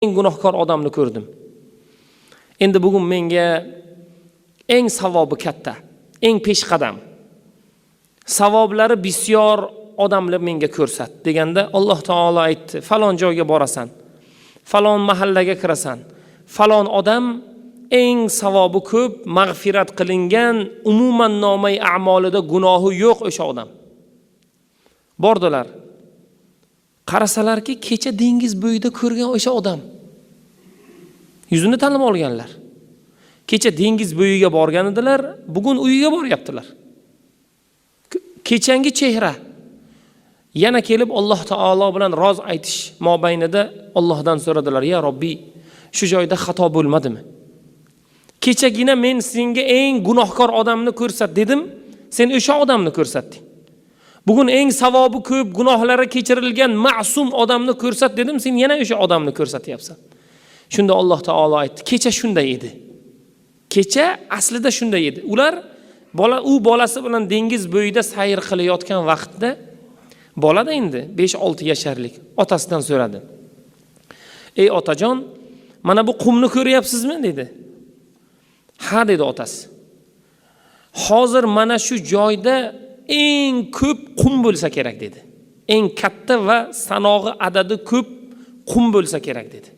eng gunohkor odamni ko'rdim. Endi bugun menga eng savobi katta, eng peshqadam, savoblari bisyor odamlar menga ko'rsat deganda Alloh taolo aytdi, falon joyga borasan, falon mahallaga kirasan, falon odam eng savobi ko'p, mag'firat qilingan, umuman nomay a'molida gunohi yo'q o'sha odam. Bordilar. Qarasalarki, kecha dengiz bo'yida ko'rgan o'sha odam. Yuzini tanib olganlar. Kecha dengiz bo'yiga borgan edilar, bugun uyiga boryaptilar. Kechangi chehra. Yana kelib Alloh taolo bilan roz aytish mobaynida Allohdan so'radilar: "Ya Robbi, shu joyda xato bo'lmadimi? Kechagina men senga eng gunohkor odamni ko'rsat dedim, sen o'sha odamni ko'rsatding. Bugun eng savobi ko'p, gunohlari kechirilgan ma'sum odamni ko'rsat dedim, sen yana o'sha odamni ko'rsatyapsan." Shunda Alloh taolo aytdi, kecha shunday edi. Kecha aslida shunday edi. Ular bolasi bilan dengiz bo'yida sayr qilayotgan vaqtda, bolada endi 5-6 yasharlik, otasidan so'radi: "Ey otajon, mana bu qumni ko'ryapsizmi?" dedi. "Ha" dedi otasi. "Hozir mana shu joyda eng ko'p qum bo'lsa kerak" dedi. "Eng katta va sanog'i adadi ko'p qum bo'lsa kerak" dedi.